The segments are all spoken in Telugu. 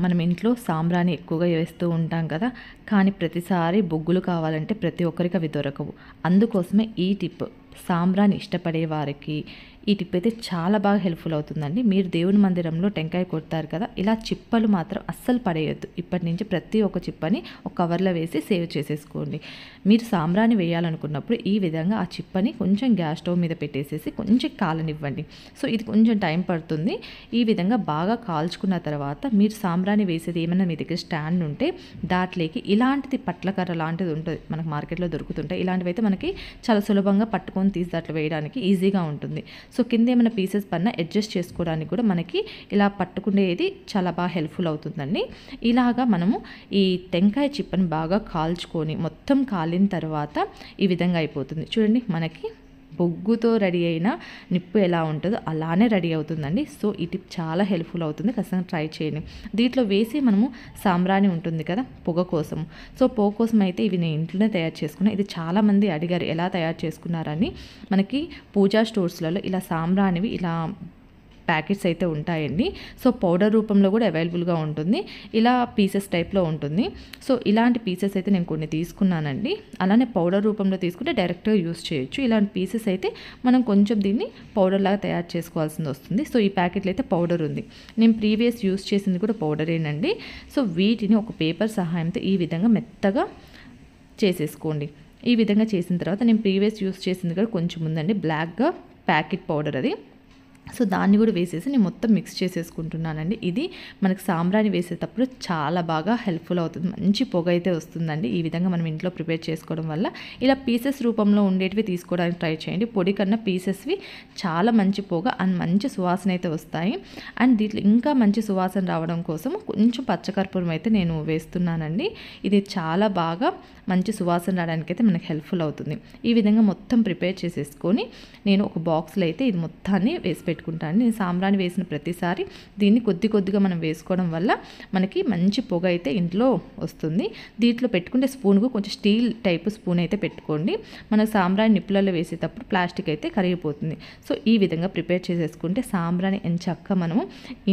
మనం ఇంట్లో సాంబ్రాణి ఎక్కువగా వేస్తూ ఉంటాం కదా, కానీ ప్రతిసారి బొగ్గులు కావాలంటే ప్రతి ఒక్కరికి అవి దొరకవు. అందుకోసమే ఈ టిప్ సాంబ్రాణి ఇష్టపడే వారికి ఈ టిప్ అయితే చాలా బాగా హెల్ప్ఫుల్ అవుతుందండి. మీరు దేవుని మందిరంలో టెంకాయ కొడతారు కదా, ఇలా చిప్పలు మాత్రం అస్సలు పడేయొద్దు. ఇప్పటి నుంచి ప్రతి ఒక్క చిప్పని ఒక కవర్లో వేసి సేవ్ చేసేసుకోండి. మీరు సాంబ్రాణి వేయాలనుకున్నప్పుడు ఈ విధంగా ఆ చిప్పని కొంచెం గ్యాస్ స్టవ్ మీద పెట్టేసేసి కొంచెం కాలనివ్వండి. సో ఇది కొంచెం టైం పడుతుంది. ఈ విధంగా బాగా కాల్చుకున్న తర్వాత మీరు సాంబ్రాణి వేసేది ఏమైనా మీ దగ్గర స్టాండ్ ఉంటే దాంట్లోకి ఇలాంటిది పట్లకర్ర లాంటిది ఉంటుంది, మనకు మార్కెట్లో దొరుకుతుంటాయి. ఇలాంటివి అయితే మనకి చాలా సులభంగా పట్టుకొని తీసి దాంట్లో వేయడానికి ఈజీగా ఉంటుంది. సో కింద ఏమైనా పీసెస్ పైన అడ్జస్ట్ చేసుకోవడానికి కూడా మనకి ఇలా పట్టుకునేది చాలా బాగా హెల్ప్ఫుల్ అవుతుందండి. ఇలాగా మనము ఈ టెంకాయ చిప్పని బాగా కాల్చుకొని మొత్తం కాలిన తర్వాత ఈ విధంగా అయిపోతుంది. చూడండి, మనకి బొగ్గుతో రెడీ అయిన నిప్పు ఎలా ఉంటుందో అలానే రెడీ అవుతుందండి. సో ఈ టిప్ చాలా హెల్ప్ఫుల్ అవుతుంది, ఖచ్చితంగా ట్రై చేయండి. దీంట్లో వేసి మనము సాంబ్రాణి ఉంటుంది కదా పొగ కోసం, సో పొగ కోసం అయితే ఇవి నేను ఇంట్లోనే తయారు చేసుకున్నాను. ఇది చాలామంది అడిగారు ఎలా తయారు చేసుకున్నారని. మనకి పూజా స్టోర్స్లలో ఇలా సాంబ్రాణివి ఇలా ప్యాకెట్స్ అయితే ఉంటాయండి. సో పౌడర్ రూపంలో కూడా అవైలబుల్గా ఉంటుంది, ఇలా పీసెస్ టైప్లో ఉంటుంది. సో ఇలాంటి పీసెస్ అయితే నేను కొన్ని తీసుకున్నానండి. అలానే పౌడర్ రూపంలో తీసుకుంటే డైరెక్ట్గా యూస్ చేయొచ్చు. ఇలాంటి పీసెస్ అయితే మనం కొంచెం దీన్ని పౌడర్ లాగా తయారు చేసుకోవాల్సింది వస్తుంది. సో ఈ ప్యాకెట్లో అయితే పౌడర్ ఉంది. నేను ప్రీవియస్ యూస్ చేసింది కూడా పౌడరేనండి. సో వీటిని ఒక పేపర్ సహాయంతో ఈ విధంగా మెత్తగా చేసేసుకోండి. ఈ విధంగా చేసిన తర్వాత నేను ప్రీవియస్ యూస్ చేసింది కూడా కొంచెం ఉందండి, బ్లాక్గా ప్యాకెట్ పౌడర్ అది. సో దాన్ని కూడా వేసేసి నేను మొత్తం మిక్స్ చేసేసుకుంటున్నానండి. ఇది మనకి సాంబ్రాణి వేసేటప్పుడు చాలా బాగా హెల్ప్ఫుల్ అవుతుంది, మంచి పొగ అయితే వస్తుందండి. ఈ విధంగా మనం ఇంట్లో ప్రిపేర్ చేసుకోవడం వల్ల ఇలా పీసెస్ రూపంలో ఉండేటివి తీసుకోవడానికి ట్రై చేయండి. పొడి కన్నా పీసెస్వి చాలా మంచి పొగ అండ్ మంచి సువాసన అయితే వస్తాయి. అండ్ దీంట్లో ఇంకా మంచి సువాసన రావడం కోసం కొంచెం పచ్చకర్పూరం అయితే నేను వేస్తున్నానండి. ఇది చాలా బాగా మంచి సువాసన రావడానికి అయితే మనకి హెల్ప్ఫుల్ అవుతుంది. ఈ విధంగా మొత్తం ప్రిపేర్ చేసేసుకొని నేను ఒక బాక్స్లో అయితే ఇది మొత్తాన్ని వేసి పెట్టుకుంటాను. నేను సాంబ్రాణి వేసిన ప్రతిసారి దీన్ని కొద్దిగా మనం వేసుకోవడం వల్ల మనకి మంచి పొగ అయితే ఇంట్లో వస్తుంది. దీంట్లో పెట్టుకుంటే స్పూన్కు కొంచెం స్టీల్ టైప్ స్పూన్ అయితే పెట్టుకోండి. మనకు సాంబ్రాణి నిప్పులలో వేసేటప్పుడు ప్లాస్టిక్ అయితే కరిగిపోతుంది. సో ఈ విధంగా ప్రిపేర్ చేసేసుకుంటే సాంబ్రాణి ఎంచక్క మనము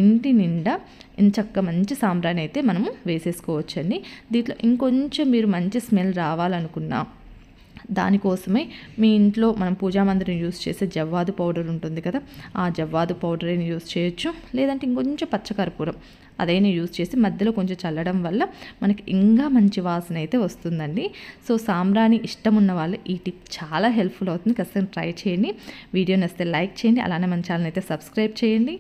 ఇంటి నిండా ఎంచక్క మంచి సాంబ్రాణి అయితే మనము వేసేసుకోవచ్చండి. దీంట్లో ఇంకొంచెం మీరు మంచి స్మెల్ రావాలనుకున్నా దానికోసమే మీ ఇంట్లో మనం పూజా మందిరం యూస్ చేసే జవ్వాదు పౌడర్ ఉంటుంది కదా, ఆ జవ్వాదు పౌడర్ అయినా యూస్ చేయొచ్చు. లేదంటే ఇంకొంచెం పచ్చకర్పూరం అదైనా యూస్ చేసి మధ్యలో కొంచెం చల్లడం వల్ల మనకి ఇంకా మంచి వాసన అయితే వస్తుందండి. సో సాంబ్రాణి ఇష్టం ఉన్న వాళ్ళు ఈ టిప్ చాలా హెల్ప్ఫుల్ అవుతుంది, ఖచ్చితంగా ట్రై చేయండి. వీడియో నచ్చితే లైక్ చేయండి, అలానే మన ఛానల్ అయితే సబ్స్క్రైబ్ చేయండి.